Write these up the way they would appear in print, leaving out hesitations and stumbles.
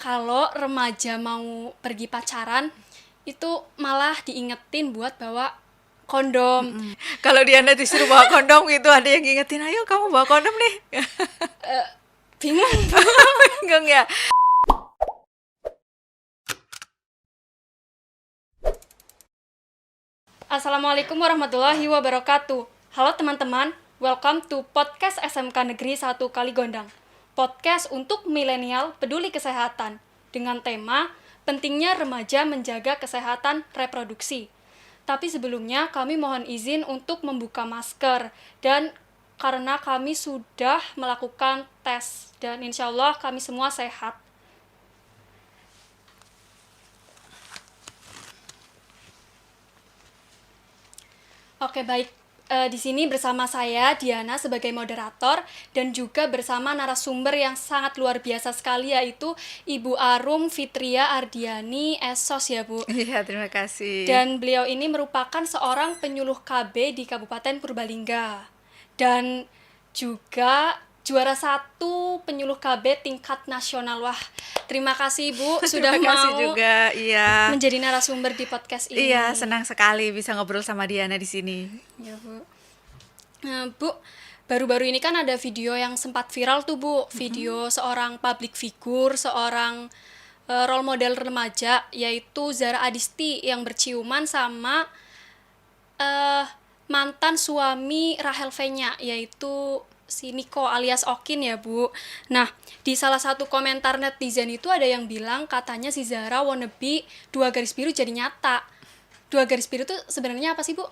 kalau remaja mau pergi pacaran itu malah diingetin buat bawa kondom. Kalau Diana disuruh bawa kondom gitu, ada yang ngingetin, ayo kamu bawa kondom nih. Bingung, Bu. Bingung ya. Assalamualaikum warahmatullahi wabarakatuh. Halo teman-teman, welcome to podcast SMK Negeri 1 Kaligondang. Podcast untuk milenial peduli kesehatan dengan tema pentingnya remaja menjaga kesehatan reproduksi. Tapi sebelumnya kami mohon izin untuk membuka masker dan karena kami sudah melakukan tes dan insya Allah kami semua sehat. Oke, baik. Di sini bersama saya Diana sebagai moderator dan juga bersama narasumber yang sangat luar biasa sekali, yaitu Ibu Arum Fitria Ardiani SOS ya, Bu. Iya, terima kasih. Dan beliau ini merupakan seorang penyuluh KB di Kabupaten Purbalingga dan juga juara 1 penyuluh KB tingkat nasional. Wah, terima kasih Bu sudah Terima kasih mau juga, iya. menjadi narasumber di podcast ini. Iya, senang sekali bisa ngobrol sama Diana di sini. Ya, Bu. Nah, Bu, baru-baru ini kan ada video yang sempat viral tuh, Bu. Video seorang public figure, seorang role model remaja, yaitu Zara Adisti yang berciuman sama mantan suami Rahel V-nya, yaitu si Niko alias Okin ya, Bu. Nah, di salah satu komentar netizen itu ada yang bilang katanya si Zara wannabe 2 garis biru jadi nyata. 2 garis biru itu sebenarnya apa sih, Bu?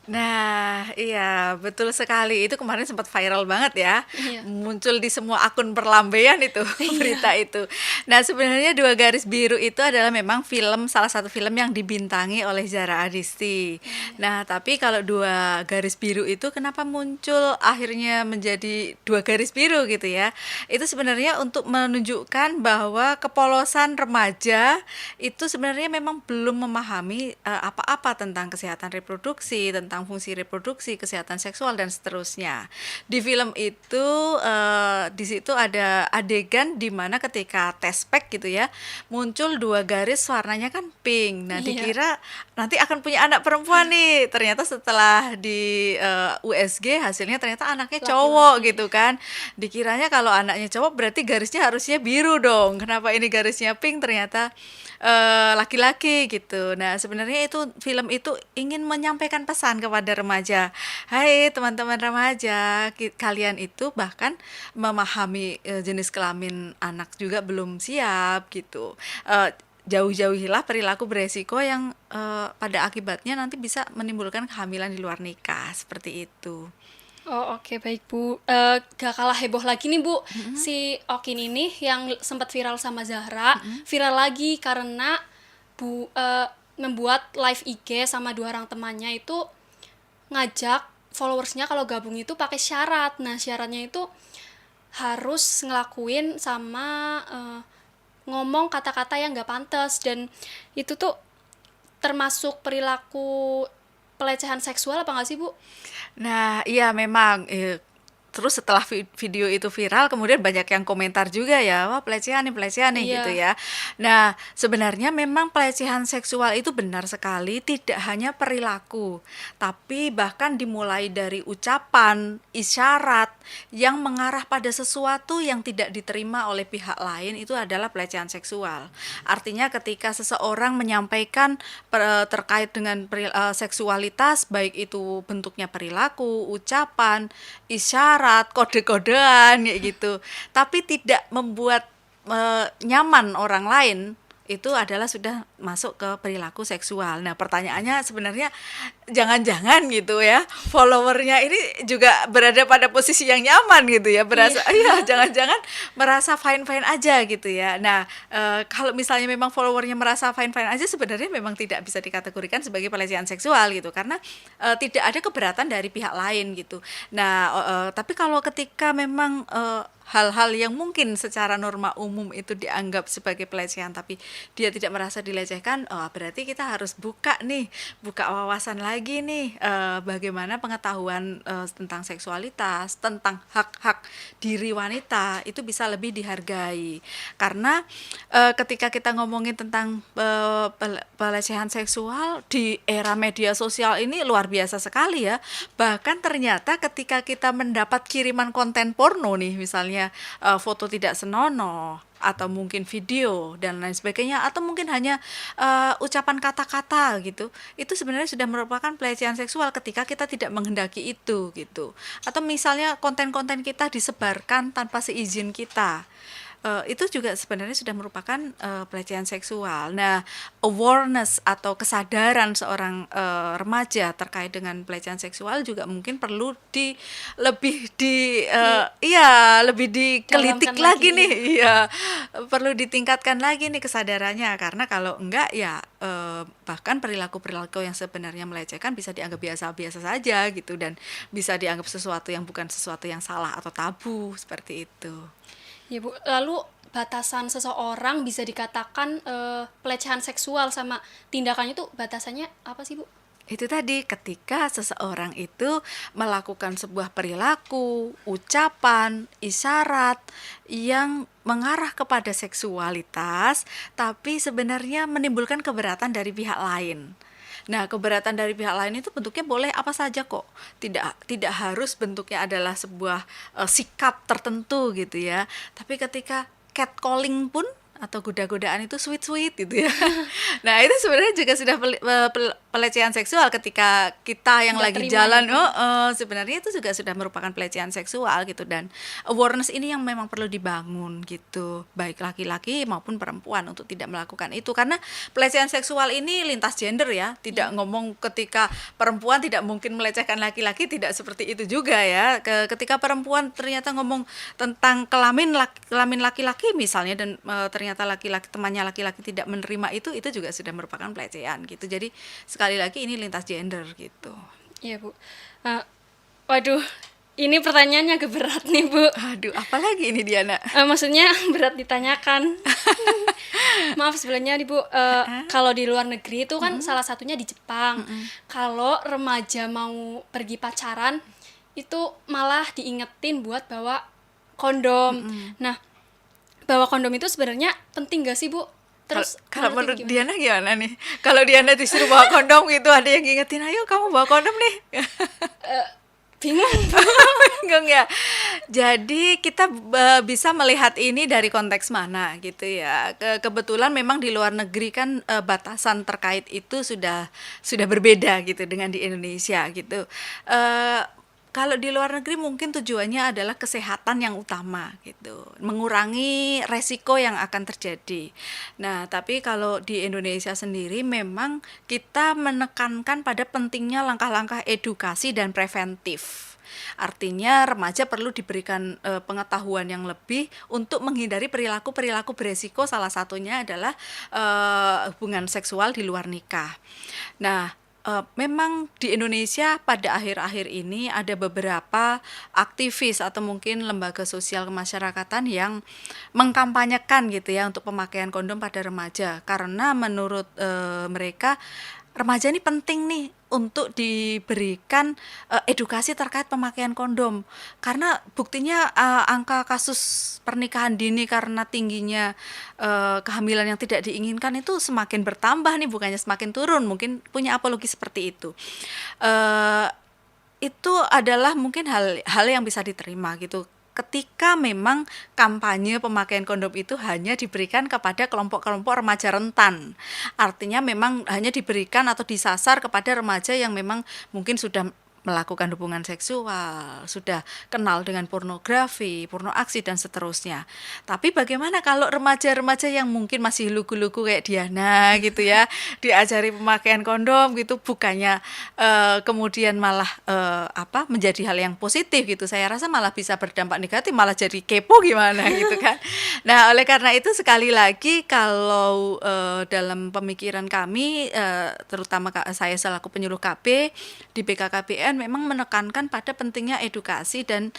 Nah, iya, betul sekali. Itu kemarin sempat viral banget ya. Iya. Muncul di semua akun perlambaian itu, berita itu. Nah, sebenarnya 2 garis biru itu adalah memang salah satu film yang dibintangi oleh Zara Adisti. Nah, tapi kalau 2 garis biru itu kenapa muncul akhirnya menjadi 2 garis biru gitu ya? Itu sebenarnya untuk menunjukkan bahwa kepolosan remaja itu sebenarnya memang belum memahami apa-apa tentang kesehatan reproduksi, tentang fungsi reproduksi, kesehatan seksual dan seterusnya. Di film itu di situ ada adegan di mana ketika tes pack gitu ya, muncul 2 garis warnanya kan pink. Nah, Iya. dikira nanti akan punya anak perempuan nih. Ternyata setelah di USG hasilnya ternyata anaknya cowok gitu kan. Dikiranya kalau anaknya cowok berarti garisnya harusnya biru dong. Kenapa ini garisnya pink? Ternyata laki-laki gitu. Nah, sebenarnya itu film itu ingin menyampaikan pesan kepada remaja. Hai teman-teman remaja, kalian itu bahkan memahami jenis kelamin anak juga belum siap gitu. Jauh-jauhilah perilaku beresiko yang pada akibatnya nanti bisa menimbulkan kehamilan di luar nikah, seperti itu. Oh, oke, baik Bu. Gak kalah heboh lagi nih, Bu. Si Okin ini yang sempat viral sama Zahra, viral lagi karena membuat live IG sama 2 orang temannya itu ngajak followersnya kalau gabung itu pakai syarat. Nah, syaratnya itu harus ngelakuin sama ngomong kata-kata yang gak pantas, dan itu tuh termasuk perilaku pelecehan seksual apa gak sih, Bu? Nah, iya memang. Terus setelah video itu viral, kemudian banyak yang komentar juga ya, wah pelecehan nih Iya. gitu ya. Nah, sebenarnya memang pelecehan seksual itu benar sekali, tidak hanya perilaku, tapi bahkan dimulai dari ucapan, isyarat yang mengarah pada sesuatu yang tidak diterima oleh pihak lain itu adalah pelecehan seksual. Artinya ketika seseorang menyampaikan terkait dengan seksualitas, baik itu bentuknya perilaku, ucapan, isyarat, kode-kodean kayak gitu, tapi tidak membuat nyaman orang lain, itu adalah sudah masuk ke perilaku seksual. Nah, pertanyaannya sebenarnya jangan-jangan gitu ya, followernya ini juga berada pada posisi yang nyaman gitu ya, berasa iya jangan-jangan merasa fine-fine aja gitu ya. Nah, kalau misalnya memang followernya merasa fine-fine aja, sebenarnya memang tidak bisa dikategorikan sebagai pelecehan seksual gitu, karena tidak ada keberatan dari pihak lain gitu. Nah, tapi kalau ketika memang hal-hal yang mungkin secara norma umum itu dianggap sebagai pelecehan tapi dia tidak merasa dilecehkan, berarti kita harus buka wawasan lagi nih, bagaimana pengetahuan tentang seksualitas, tentang hak-hak diri wanita itu bisa lebih dihargai. Karena ketika kita ngomongin tentang pelecehan seksual di era media sosial ini luar biasa sekali ya. Bahkan ternyata ketika kita mendapat kiriman konten porno nih, misalnya foto tidak senonoh atau mungkin video dan lain sebagainya, atau mungkin hanya ucapan kata-kata gitu, itu sebenarnya sudah merupakan pelecehan seksual ketika kita tidak menghendaki itu gitu. Atau misalnya konten-konten kita disebarkan tanpa seizin kita, itu juga sebenarnya sudah merupakan pelecehan seksual. Nah, awareness atau kesadaran seorang remaja terkait dengan pelecehan seksual juga mungkin perlu lebih dikelitik Dalamkan lagi lagi. nih. Iya, perlu ditingkatkan lagi nih kesadarannya, karena kalau enggak ya bahkan perilaku-perilaku yang sebenarnya melecehkan bisa dianggap biasa-biasa saja gitu, dan bisa dianggap sesuatu yang bukan sesuatu yang salah atau tabu seperti itu. Ya Bu, lalu batasan seseorang bisa dikatakan pelecehan seksual sama tindakannya itu batasannya apa sih Bu? Itu tadi, ketika seseorang itu melakukan sebuah perilaku, ucapan, isyarat yang mengarah kepada seksualitas, tapi sebenarnya menimbulkan keberatan dari pihak lain. Nah, keberatan dari pihak lain itu bentuknya boleh apa saja kok. Tidak harus bentuknya adalah sebuah sikap tertentu gitu ya. Tapi ketika catcalling pun atau goda-godaan itu sweet-sweet gitu ya. Nah, itu sebenarnya juga sudah pelecehan seksual ketika kita yang Nggak lagi terima jalan, ya. sebenarnya itu juga sudah merupakan pelecehan seksual gitu, dan awareness ini yang memang perlu dibangun gitu, baik laki-laki maupun perempuan untuk tidak melakukan itu, karena pelecehan seksual ini lintas gender ya, tidak ngomong ketika perempuan tidak mungkin melecehkan laki-laki, tidak seperti itu juga ya. Ketika perempuan ternyata ngomong tentang kelamin laki-laki misalnya, dan ternyata temannya laki-laki tidak menerima itu juga sudah merupakan pelecehan gitu. Jadi sekali lagi ini lintas gender gitu. Iya Bu. Waduh, ini pertanyaannya agak berat nih Bu. Aduh, apalagi ini Diana? Maksudnya berat ditanyakan. Maaf sebelumnya nih Bu, kalau di luar negeri itu kan salah satunya di Jepang. Kalau remaja mau pergi pacaran itu malah diingetin buat bawa kondom. Nah, bawa kondom itu sebenarnya penting gak sih Bu? Terus Kalau menurut menurut Ibu Diana gimana nih? Kalau Diana disuruh bawa kondom gitu, ada yang ngingetin, ayo kamu bawa kondom nih. bingung. Bingung ya. Jadi kita bisa melihat ini dari konteks mana gitu ya. Kebetulan memang di luar negeri kan batasan terkait itu sudah berbeda gitu dengan di Indonesia gitu. Kalau di luar negeri mungkin tujuannya adalah kesehatan yang utama gitu, mengurangi resiko yang akan terjadi. Nah, tapi kalau di Indonesia sendiri memang kita menekankan pada pentingnya langkah-langkah edukasi dan preventif. Artinya remaja perlu diberikan pengetahuan yang lebih untuk menghindari perilaku-perilaku beresiko, salah satunya adalah hubungan seksual di luar nikah. Nah, memang di Indonesia pada akhir-akhir ini ada beberapa aktivis atau mungkin lembaga sosial kemasyarakatan yang mengkampanyekan gitu ya untuk pemakaian kondom pada remaja, karena menurut mereka remaja ini penting nih untuk diberikan edukasi terkait pemakaian kondom, karena buktinya angka kasus pernikahan dini karena tingginya kehamilan yang tidak diinginkan itu semakin bertambah nih, bukannya semakin turun. Mungkin punya apologi seperti itu. Itu adalah mungkin hal yang bisa diterima gitu, ketika memang kampanye pemakaian kondom itu hanya diberikan kepada kelompok-kelompok remaja rentan. Artinya memang hanya diberikan atau disasar kepada remaja yang memang mungkin sudah melakukan hubungan seksual, sudah kenal dengan pornografi, porno aksi dan seterusnya. Tapi bagaimana kalau remaja-remaja yang mungkin masih lugu-lugu kayak Diana gitu ya, diajari pemakaian kondom gitu, bukannya kemudian malah menjadi hal yang positif gitu. Saya rasa malah bisa berdampak negatif, malah jadi kepo gimana gitu kan. Nah, oleh karena itu sekali lagi kalau dalam pemikiran kami, terutama saya selaku penyuluh KB di BKKBN, memang menekankan pada pentingnya edukasi dan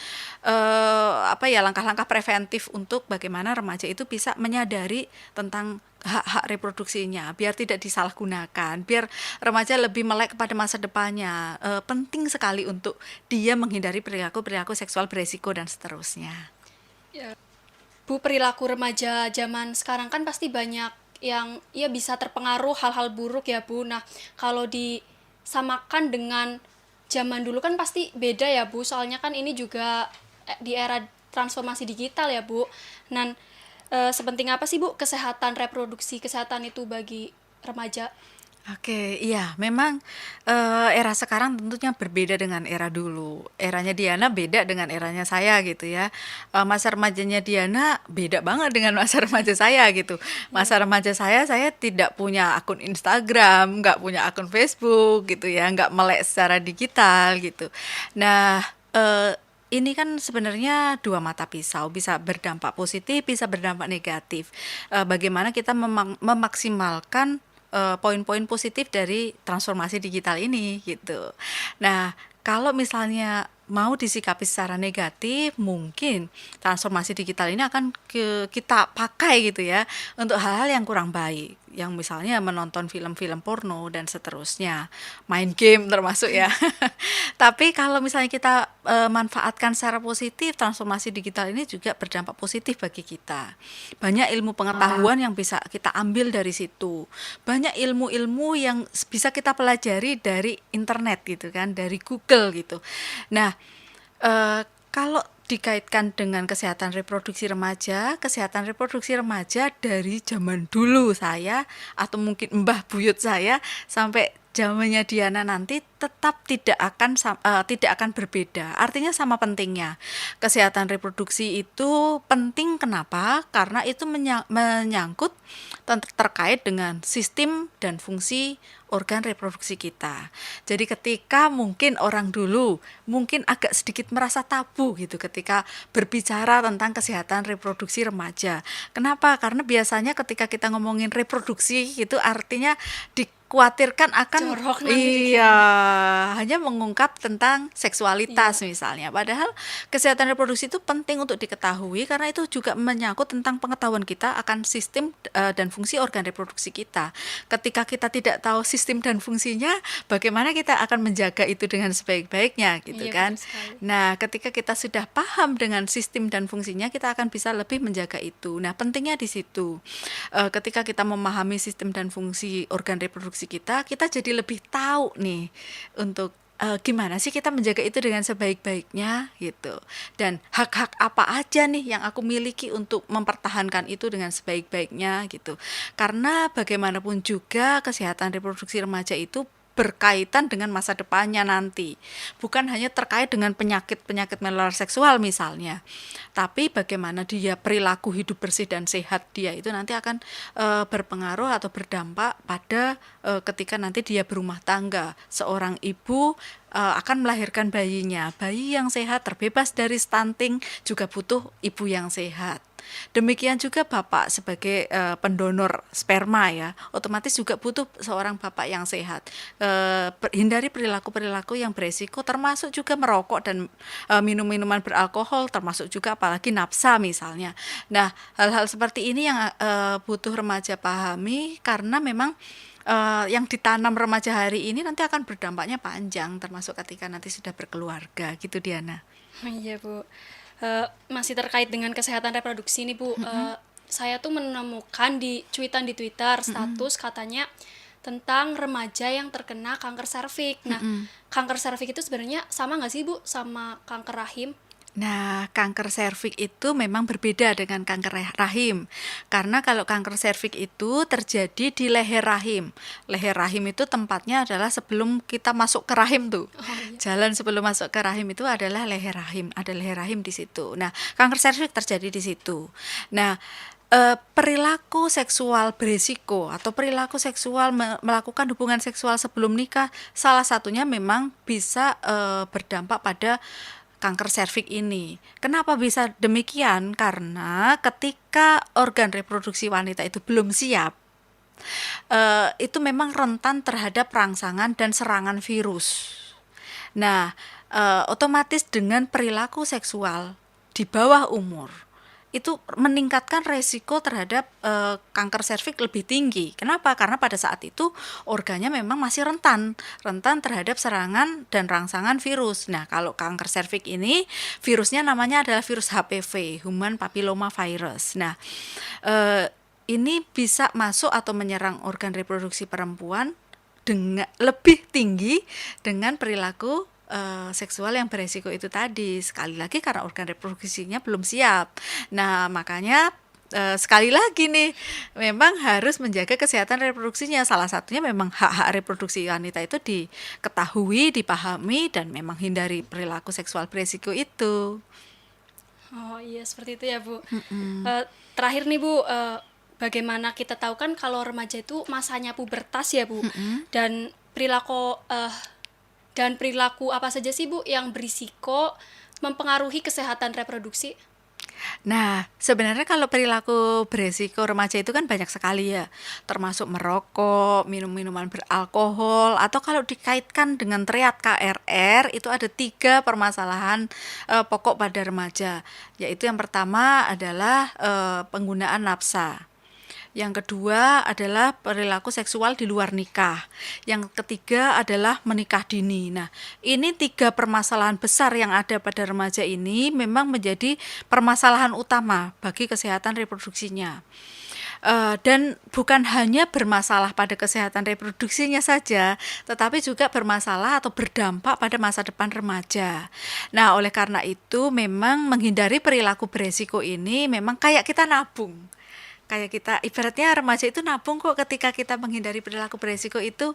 langkah-langkah preventif untuk bagaimana remaja itu bisa menyadari tentang hak-hak reproduksinya, biar tidak disalahgunakan, biar remaja lebih melek kepada masa depannya. Penting sekali untuk dia menghindari perilaku seksual beresiko dan seterusnya. Ya. Bu, perilaku remaja zaman sekarang kan pasti banyak yang ya bisa terpengaruh hal-hal buruk ya Bu. Nah, kalau disamakan dengan zaman dulu kan pasti beda ya Bu. Soalnya kan ini juga di era transformasi digital ya Bu. Dan sepenting apa sih Bu kesehatan reproduksi, kesehatan itu bagi remaja? Oke, iya, memang era sekarang tentunya berbeda dengan era dulu. Eranya Diana beda dengan eranya saya gitu ya. Masa remajanya Diana beda banget dengan masa remaja saya gitu. Masa remaja saya tidak punya akun Instagram, nggak punya akun Facebook gitu ya, nggak melek secara digital gitu. Nah, ini kan sebenarnya dua mata pisau, bisa berdampak positif, bisa berdampak negatif. Bagaimana kita memaksimalkan poin-poin positif dari transformasi digital ini gitu. Nah, kalau misalnya mau disikapi secara negatif, mungkin transformasi digital ini akan kita pakai gitu ya untuk hal-hal yang kurang baik, yang misalnya menonton film-film porno dan seterusnya, main game termasuk ya. Tapi kalau misalnya kita manfaatkan secara positif, transformasi digital ini juga berdampak positif bagi kita. Banyak ilmu pengetahuan yang bisa kita ambil dari situ. Banyak ilmu-ilmu yang bisa kita pelajari dari internet gitu kan, dari Google gitu. Nah, kalau dikaitkan dengan kesehatan reproduksi remaja dari zaman dulu saya atau mungkin mbah buyut saya sampai zamannya Diana nanti tetap tidak akan berbeda. Artinya sama pentingnya. Kesehatan reproduksi itu penting kenapa? Karena itu menyangkut terkait dengan sistem dan fungsi organ reproduksi kita. Jadi ketika mungkin orang dulu mungkin agak sedikit merasa tabu gitu ketika berbicara tentang kesehatan reproduksi remaja. Kenapa? Karena biasanya ketika kita ngomongin reproduksi itu artinya dikhawatirkan akan Jorok nanti iya hanya mengungkap tentang seksualitas misalnya. Padahal kesehatan reproduksi itu penting untuk diketahui karena itu juga menyangkut tentang pengetahuan kita akan sistem dan fungsi organ reproduksi kita. Ketika kita tidak tahu sistem dan fungsinya, bagaimana kita akan menjaga itu dengan sebaik-baiknya gitu Iya, kan. betul sekali. Nah, ketika kita sudah paham dengan sistem dan fungsinya, kita akan bisa lebih menjaga itu. Nah, pentingnya di situ. Ketika kita memahami sistem dan fungsi organ reproduksi kita jadi lebih tahu nih untuk gimana sih kita menjaga itu dengan sebaik-baiknya gitu. Dan hak-hak apa aja nih yang aku miliki untuk mempertahankan itu dengan sebaik-baiknya gitu. Karena bagaimanapun juga kesehatan reproduksi remaja itu berkaitan dengan masa depannya nanti. Bukan hanya terkait dengan penyakit-penyakit menular seksual misalnya, tapi bagaimana dia perilaku hidup bersih dan sehat dia itu nanti akan berpengaruh atau berdampak pada ketika nanti dia berumah tangga. Seorang ibu akan melahirkan bayinya. Bayi yang sehat terbebas dari stunting juga butuh ibu yang sehat. Demikian juga bapak sebagai pendonor sperma ya, otomatis juga butuh seorang bapak yang sehat. Hindari perilaku-perilaku yang beresiko termasuk juga merokok dan minum minuman beralkohol, termasuk juga apalagi nafsa misalnya. Nah, hal-hal seperti ini yang butuh remaja pahami karena memang yang ditanam remaja hari ini nanti akan berdampaknya panjang termasuk ketika nanti sudah berkeluarga gitu Diana. Iya Bu. Masih terkait dengan kesehatan reproduksi nih Bu. Saya tuh menemukan di cuitan di Twitter status katanya tentang remaja yang terkena kanker serviks. Nah, kanker serviks itu sebenarnya sama nggak sih Bu sama kanker rahim? Nah, kanker serviks itu memang berbeda dengan kanker rahim. Karena kalau kanker serviks itu terjadi di leher rahim. Leher rahim itu tempatnya adalah sebelum kita masuk ke rahim tuh. Jalan sebelum masuk ke rahim itu adalah leher rahim. Ada leher rahim di situ. Nah, kanker serviks terjadi di situ. Nah, perilaku seksual berisiko atau perilaku seksual melakukan hubungan seksual sebelum nikah salah satunya memang bisa berdampak pada kanker serviks ini. Kenapa bisa demikian? Karena ketika organ reproduksi wanita itu belum siap, itu memang rentan terhadap rangsangan dan serangan virus. Nah, otomatis dengan perilaku seksual di bawah umur, itu meningkatkan resiko terhadap kanker serviks lebih tinggi. Kenapa? Karena pada saat itu organnya memang masih rentan terhadap serangan dan rangsangan virus. Nah, kalau kanker serviks ini virusnya namanya adalah virus HPV, Human Papilloma Virus. Nah, ini bisa masuk atau menyerang organ reproduksi perempuan dengan lebih tinggi dengan perilaku seksual yang beresiko itu tadi. Sekali lagi karena organ reproduksinya belum siap. Nah, makanya sekali lagi nih, memang harus menjaga kesehatan reproduksinya. Salah satunya memang hak-hak reproduksi wanita itu diketahui, dipahami, dan memang hindari perilaku seksual beresiko itu. Oh iya, seperti itu ya Bu. Terakhir nih Bu, bagaimana kita tahu kan kalau remaja itu masanya pubertas ya Bu, dan perilaku apa saja sih Bu yang berisiko mempengaruhi kesehatan reproduksi? Nah, sebenarnya kalau perilaku beresiko remaja itu kan banyak sekali ya, termasuk merokok, minum minuman beralkohol, atau kalau dikaitkan dengan triad KRR itu ada 3 permasalahan pokok pada remaja, yaitu yang pertama adalah penggunaan nafsa. Yang kedua adalah perilaku seksual di luar nikah. Yang ketiga adalah menikah dini. Nah, ini 3 permasalahan besar yang ada pada remaja ini memang menjadi permasalahan utama bagi kesehatan reproduksinya. Dan bukan hanya bermasalah pada kesehatan reproduksinya saja, tetapi juga bermasalah atau berdampak pada masa depan remaja. Nah, oleh karena itu memang menghindari perilaku beresiko ini memang kayak kita nabung. Kayak kita ibaratnya remaja itu nabung kok. Ketika kita menghindari perilaku beresiko itu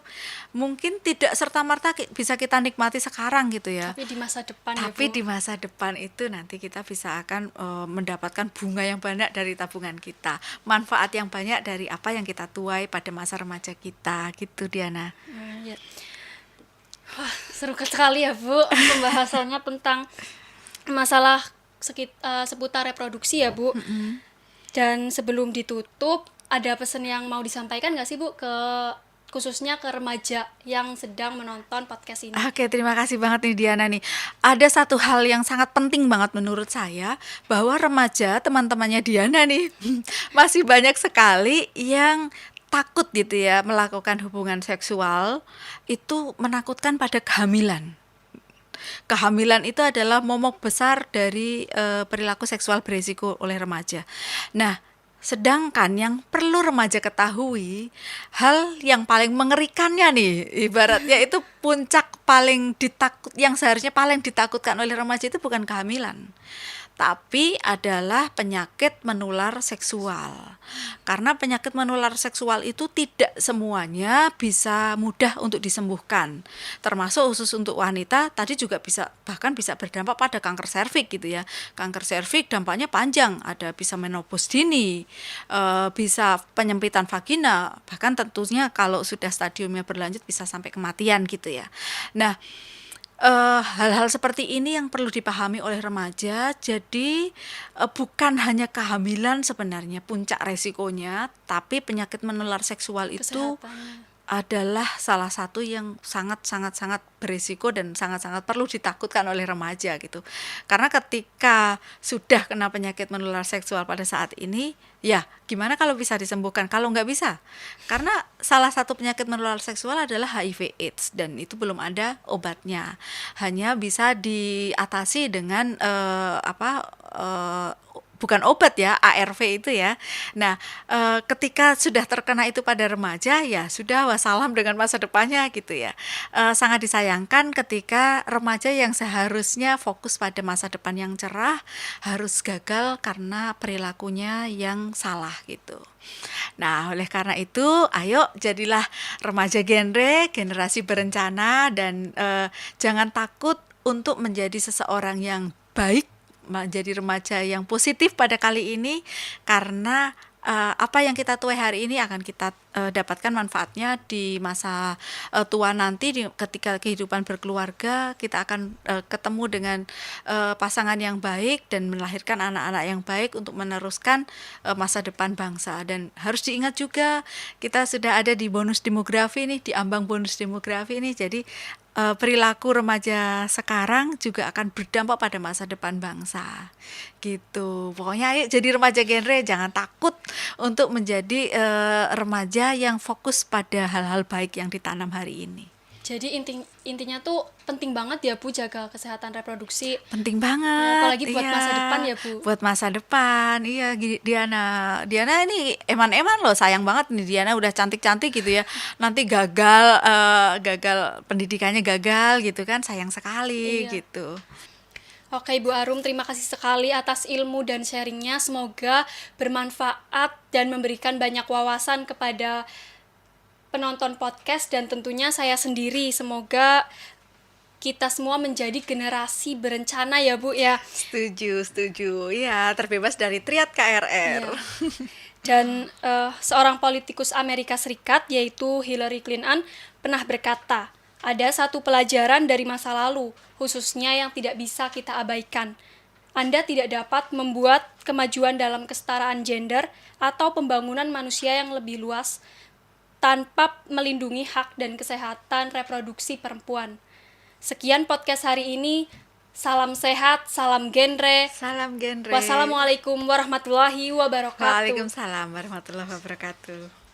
mungkin tidak serta-merta bisa kita nikmati sekarang gitu ya. Tapi di masa depan Tapi ya Bu. di masa depan itu nanti kita bisa akan mendapatkan bunga yang banyak dari tabungan kita, manfaat yang banyak dari apa yang kita tuai pada masa remaja kita gitu Diana. Ya. Wah, seru sekali ya Bu pembahasannya tentang masalah seputar reproduksi ya Bu. Dan sebelum ditutup, ada pesan yang mau disampaikan nggak sih Bu khususnya ke remaja yang sedang menonton podcast ini? Oke, terima kasih banget nih Diana nih. Ada satu hal yang sangat penting banget menurut saya, bahwa remaja teman-temannya Diana nih masih banyak sekali yang takut gitu ya melakukan hubungan seksual, itu menakutkan pada kehamilan. Kehamilan itu adalah momok besar dari perilaku seksual beresiko oleh remaja. Nah, sedangkan yang perlu remaja ketahui, hal yang paling mengerikannya nih, ibaratnya itu puncak yang seharusnya paling ditakutkan oleh remaja itu bukan kehamilan, tapi adalah penyakit menular seksual. Karena penyakit menular seksual itu tidak semuanya bisa mudah untuk disembuhkan. Termasuk khusus untuk wanita, tadi juga bahkan bisa berdampak pada kanker serviks gitu ya. Kanker serviks dampaknya panjang, ada bisa menopause dini, bisa penyempitan vagina, bahkan tentunya kalau sudah stadiumnya berlanjut bisa sampai kematian gitu ya. Nah, hal-hal seperti ini yang perlu dipahami oleh remaja. Jadi bukan hanya kehamilan sebenarnya puncak resikonya, tapi penyakit menular seksual itu adalah salah satu yang sangat berisiko dan sangat perlu ditakutkan oleh remaja gitu. Karena ketika sudah kena penyakit menular seksual pada saat ini, ya gimana kalau bisa disembuhkan? Kalau nggak bisa, karena salah satu penyakit menular seksual adalah HIV/AIDS dan itu belum ada obatnya. Hanya bisa diatasi dengan bukan obat ya, ARV itu ya. Nah, ketika sudah terkena itu pada remaja, ya sudah wassalam dengan masa depannya gitu ya. Sangat disayangkan ketika remaja yang seharusnya fokus pada masa depan yang cerah harus gagal karena perilakunya yang salah gitu. Nah, oleh karena itu, ayo jadilah remaja generasi berencana dan jangan takut untuk menjadi seseorang yang baik, menjadi remaja yang positif pada kali ini, karena apa yang kita tuai hari ini akan kita dapatkan manfaatnya di masa tua nanti, ketika kehidupan berkeluarga kita akan ketemu dengan pasangan yang baik dan melahirkan anak-anak yang baik untuk meneruskan masa depan bangsa. Dan harus diingat juga kita sudah ada di bonus demografi nih, di ambang bonus demografi ini, jadi perilaku remaja sekarang juga akan berdampak pada masa depan bangsa. Gitu. Pokoknya ayo jadi remaja genre, jangan takut untuk menjadi remaja yang fokus pada hal-hal baik yang ditanam hari ini. Jadi intinya tuh penting banget ya Bu jaga kesehatan reproduksi. Penting Ya, banget. apalagi buat iya. masa depan ya Bu. Buat masa depan. Iya, Diana ini eman-eman loh, sayang banget nih Diana udah cantik-cantik gitu ya. Nanti gagal pendidikannya gagal gitu kan, sayang sekali Iya. gitu. Oke Ibu Arum, terima kasih sekali atas ilmu dan sharingnya. Semoga bermanfaat dan memberikan banyak wawasan kepada penonton podcast dan tentunya saya sendiri. Semoga kita semua menjadi generasi berencana ya Bu ya. Setuju. Iya, terbebas dari triad KRR. Iya. Dan seorang politikus Amerika Serikat yaitu Hillary Clinton pernah berkata, ada satu pelajaran dari masa lalu, khususnya yang tidak bisa kita abaikan. Anda tidak dapat membuat kemajuan dalam kesetaraan gender atau pembangunan manusia yang lebih luas tanpa melindungi hak dan kesehatan reproduksi perempuan. Sekian podcast hari ini. Salam sehat, salam genre. Salam genre. Wassalamualaikum warahmatullahi wabarakatuh. Waalaikumsalam warahmatullahi wabarakatuh.